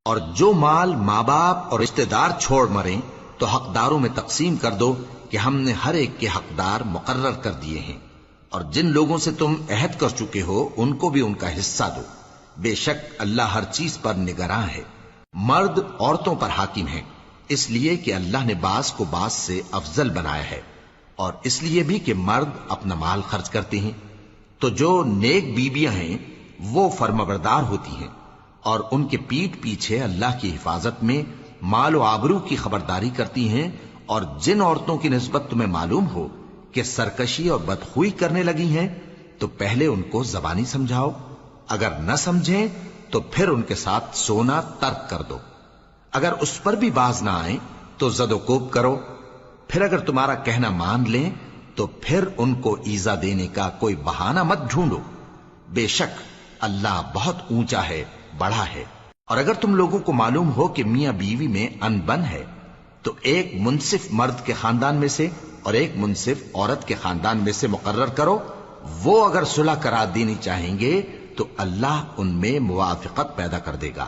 اور جو مال ماں باپ اور رشتہ دار چھوڑ مریں تو حقداروں میں تقسیم کر دو کہ ہم نے ہر ایک کے حقدار مقرر کر دیے ہیں، اور جن لوگوں سے تم عہد کر چکے ہو ان کو بھی ان کا حصہ دو، بے شک اللہ ہر چیز پر نگراں ہے۔ مرد عورتوں پر حاکم ہیں، اس لیے کہ اللہ نے بعض کو بعض سے افضل بنایا ہے، اور اس لیے بھی کہ مرد اپنا مال خرچ کرتے ہیں۔ تو جو نیک بیویاں ہیں وہ فرمانبردار ہوتی ہیں، اور ان کے پیٹھ پیچھے اللہ کی حفاظت میں مال و آبرو کی خبرداری کرتی ہیں، اور جن عورتوں کی نسبت تمہیں معلوم ہو کہ سرکشی اور بدخوئی کرنے لگی ہیں تو پہلے ان کو زبانی سمجھاؤ، اگر نہ سمجھیں تو پھر ان کے ساتھ سونا ترک کر دو، اگر اس پر بھی باز نہ آئیں تو زد و کوب کرو، پھر اگر تمہارا کہنا مان لیں تو پھر ان کو ایذا دینے کا کوئی بہانہ مت ڈھونڈو، بے شک اللہ بہت اونچا ہے، بڑا ہے۔ اور اگر تم لوگوں کو معلوم ہو کہ میاں بیوی میں ان بن ہے تو ایک منصف مرد کے خاندان میں سے اور ایک منصف عورت کے خاندان میں سے مقرر کرو، وہ اگر صلح کرا دینی چاہیں گے تو اللہ ان میں موافقت پیدا کر دے گا۔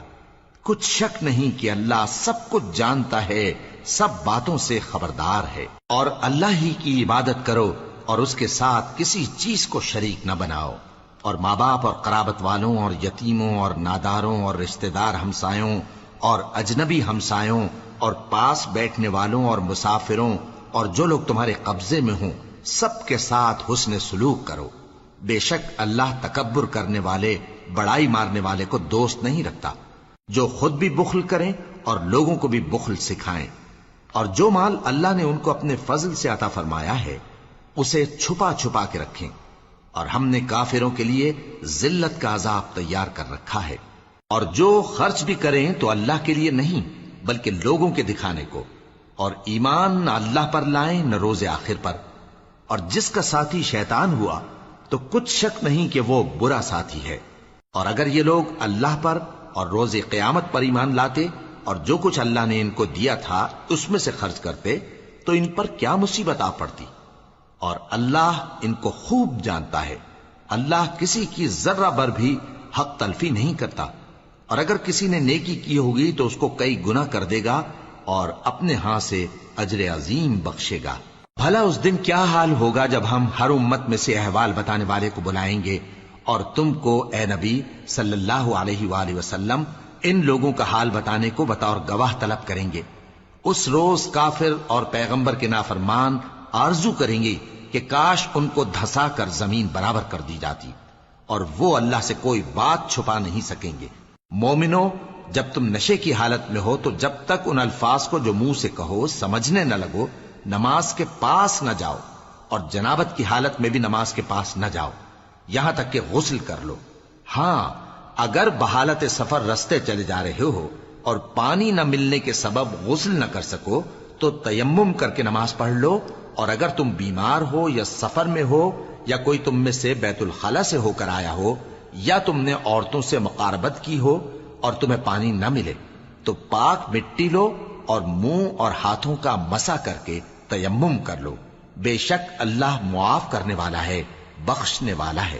کچھ شک نہیں کہ اللہ سب کچھ جانتا ہے، سب باتوں سے خبردار ہے۔ اور اللہ ہی کی عبادت کرو اور اس کے ساتھ کسی چیز کو شریک نہ بناؤ، اور ماں باپ اور قرابت والوں اور یتیموں اور ناداروں اور رشتہ دار ہمسایوں اور اجنبی ہمسایوں اور پاس بیٹھنے والوں اور مسافروں اور جو لوگ تمہارے قبضے میں ہوں سب کے ساتھ حسن سلوک کرو، بے شک اللہ تکبر کرنے والے، بڑائی مارنے والے کو دوست نہیں رکھتا۔ جو خود بھی بخل کریں اور لوگوں کو بھی بخل سکھائیں، اور جو مال اللہ نے ان کو اپنے فضل سے عطا فرمایا ہے اسے چھپا چھپا کے رکھیں، اور ہم نے کافروں کے لیے ذلت کا عذاب تیار کر رکھا ہے۔ اور جو خرچ بھی کریں تو اللہ کے لیے نہیں بلکہ لوگوں کے دکھانے کو، اور ایمان نہ اللہ پر لائیں نہ روز آخر پر، اور جس کا ساتھی شیطان ہوا تو کچھ شک نہیں کہ وہ برا ساتھی ہے۔ اور اگر یہ لوگ اللہ پر اور روز قیامت پر ایمان لاتے اور جو کچھ اللہ نے ان کو دیا تھا اس میں سے خرچ کرتے تو ان پر کیا مصیبت آ پڑتی، اور اللہ ان کو خوب جانتا ہے۔ اللہ کسی کی ذرہ بر بھی حق تلفی نہیں کرتا، اور اگر کسی نے نیکی کی ہوگی تو اس کو کئی گنا کر دے گا اور اپنے ہاں سے اجر عظیم بخشے گا۔ بھلا اس دن کیا حال ہوگا جب ہم ہر امت میں سے احوال بتانے والے کو بلائیں گے اور تم کو اے نبی صلی اللہ علیہ وآلہ وسلم ان لوگوں کا حال بتانے کو بطور گواہ طلب کریں گے۔ اس روز کافر اور پیغمبر کے نافرمان آرزو کریں گے کہ کاش ان کو دھسا کر زمین برابر کر دی جاتی، اور وہ اللہ سے کوئی بات چھپا نہیں سکیں گے۔ مومنو، جب تم نشے کی حالت میں ہو تو جب تک ان الفاظ کو جو منہ سے کہو سمجھنے نہ لگو نماز کے پاس نہ جاؤ، اور جنابت کی حالت میں بھی نماز کے پاس نہ جاؤ یہاں تک کہ غسل کر لو۔ ہاں، اگر بحالت سفر رستے چلے جا رہے ہو اور پانی نہ ملنے کے سبب غسل نہ کر سکو تو تیمم کر کے نماز پڑھ لو، اور اگر تم بیمار ہو یا سفر میں ہو یا کوئی تم میں سے بیت الخلا سے ہو کر آیا ہو یا تم نے عورتوں سے مقاربت کی ہو اور تمہیں پانی نہ ملے تو پاک مٹی لو اور منہ اور ہاتھوں کا مسح کر کے تیمم کر لو، بے شک اللہ معاف کرنے والا ہے، بخشنے والا ہے۔